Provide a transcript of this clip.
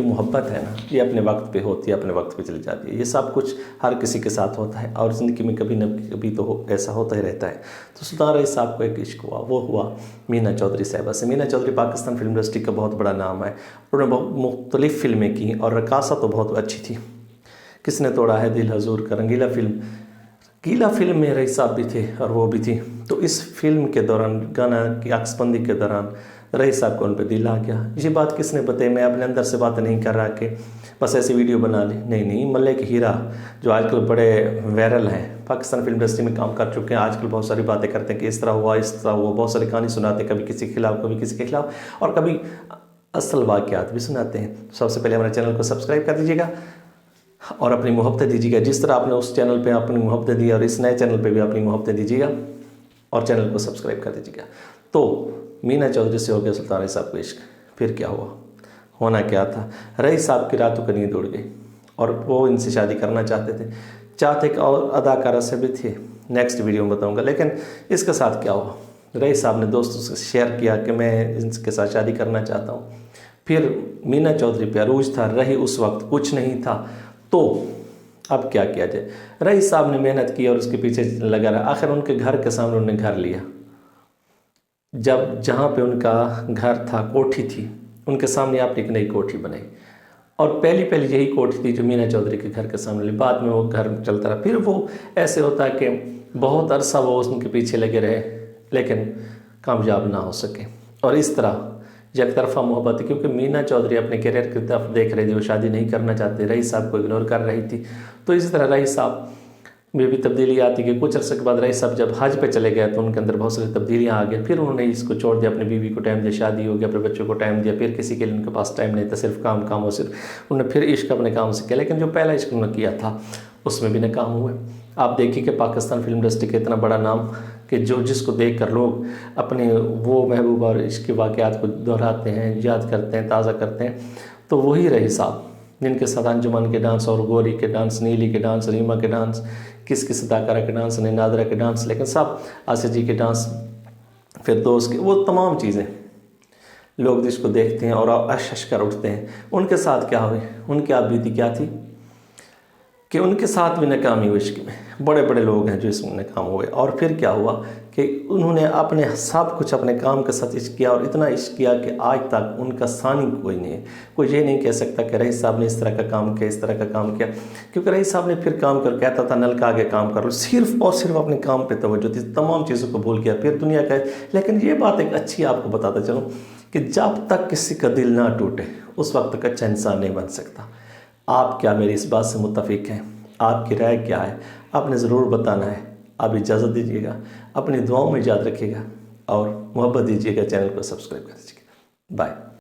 जो मोहब्बत है ना, ये अपने वक्त पे होती है, अपने वक्त पे चली जाती है। ये सब कुछ हर किसी के साथ होता है और ज़िंदगी में कभी न कभी तो ऐसा होता ही रहता है। तो सुल्तान रईस साहब को एक इश्क हुआ, वो हुआ मीना चौधरी साहिबा से। मीना चौधरी पाकिस्तान फिल्म इंडस्ट्री का बहुत बड़ा नाम है। उन्होंने बहुत मुख्तलिफ़ फिल्में की और रकासा तो बहुत अच्छी थी। किसने तोड़ा है दिल हजूर का, रंगीला फिल्म में रईस साहब भी थे और वो भी थी। तो इस फिल्म के दौरान, गाना की अक्सबंदी के दौरान रईस साहब को उन पर दिल आ गया। ये बात किसने बताई? मैं अपने अंदर से बात नहीं कर रहा कि बस ऐसी वीडियो बना ली, नहीं। मल्लिक हीरा जो आजकल बड़े वायरल हैं, पाकिस्तान फिल्म इंडस्ट्री में काम कर चुके हैं, आजकल बहुत सारी बातें करते हैं कि इस तरह हुआ, बहुत सारी कहानी सुनाते हैं, कभी किसी के खिलाफ, कभी किसी के खिलाफ, और कभी असल वाक़यात भी सुनाते हैं। तो सबसे पहले हमारे चैनल को सब्सक्राइब कर दीजिएगा और अपनी मोहब्बतें दीजिएगा। जिस तरह आपने उस चैनल पे अपनी मोहब्बतें दी और इस नए चैनल पे भी अपनी मोहब्बतें दीजिएगा और चैनल को सब्सक्राइब कर दीजिएगा। तो मीना चौधरी से हो गया सुल्तान रईस साहब को इश्क। फिर क्या हुआ? होना क्या था? रईस साहब की रातों की नींद उड़ गई और वो इनसे शादी करना चाहते एक और अदाकारा से भी थे, नेक्स्ट वीडियो में बताऊँगा। लेकिन इसके साथ क्या हुआ? रईस साहब ने दोस्तों से शेयर किया कि मैं इनके साथ शादी करना चाहता हूँ। फिर मीना चौधरी पे अरूज था, रही उस वक्त कुछ नहीं था। तो अब क्या किया जाए? रईस साहब ने मेहनत की और उसके पीछे लगा रहा। आखिर उनके घर के सामने उन्होंने घर लिया। जब जहाँ पे उनका घर था, कोठी थी, उनके सामने आपने एक नई कोठी बनाई और पहली यही कोठी थी जो मीना चौधरी के घर के सामने ली। बाद में वो घर चलता रहा। फिर वो ऐसे होता है कि बहुत अरसा वो उनके पीछे लगे रहे लेकिन कामयाब ना हो सके। और इस तरह एक तरफा मोहब्बत है, क्योंकि मीना चौधरी अपने करियर की तरफ देख रही थी, वो शादी नहीं करना चाहती, रईस साहब को इग्नोर कर रही थी। तो इसी तरह रईस साहब में भी तब्दीली आती कि कुछ अर्से के बाद रईस साहब जब हज पे चले गए तो उनके अंदर बहुत सारी तब्दीलियाँ आ गई। फिर उन्होंने इसको छोड़ दिया, अपनी बीवी को टाइम दिया, शादी हो गया, अपने बच्चों को टाइम दिया। फिर किसी के लिए उनके पास टाइम नहीं था, सिर्फ काम और सिर्फ उन्होंने फिर इश्क अपने काम से किया। लेकिन जो पहला इश्क उन्होंने किया था उसमें भी नाकाम हुए। आप देखिए कि पाकिस्तान फिल्म इंडस्ट्री का इतना बड़ा नाम कि जिसको देख कर लोग अपने वो महबूब और इश्क के वाक़यात को दोहराते हैं, याद करते हैं, ताज़ा करते हैं। तो वही रईस साहब जिनके साथ अंजुमन के डांस और गोरी के डांस, नीली के डांस, रीमा के डांस, किस अदाकारा के डांस, नादरा के डांस, लेकिन सब आसिफ जी के डांस, फिर दोस्त के, वो तमाम चीज़ें लोग जिसको देखते हैं और अश कर उठते हैं। उनके साथ क्या हुई? उनकी आप बीती क्या थी कि उनके साथ भी नाकामी हुई इश्क में। बड़े लोग हैं जो इसमें नाकाम हुए। और फिर क्या हुआ कि उन्होंने अपने सब कुछ अपने काम के साथ इश्क किया और इतना इश्क किया कि आज तक उनका सानी कोई नहीं है। कोई ये नहीं कह सकता कि रईस साहब ने इस तरह का काम किया, इस तरह का काम किया, क्योंकि रईस साहब ने फिर काम कर कहता था नल का आगे काम कर लो, सिर्फ और सिर्फ अपने काम पे तवज्जो थी, तमाम चीज़ों को भूल गया फिर दुनिया का। लेकिन ये बात एक अच्छी आपको बताता चलूँ कि जब तक किसी का दिल ना टूटे उस वक्त तक अच्छा इंसान नहीं बन सकता। आप क्या मेरी इस बात से मुत्तफिक हैं? आपकी राय क्या है? आपने ज़रूर बताना है। आप इजाज़त दीजिएगा, अपनी दुआओं में याद रखिएगा और मोहब्बत दीजिएगा, चैनल को सब्सक्राइब कर दीजिएगा। बाय।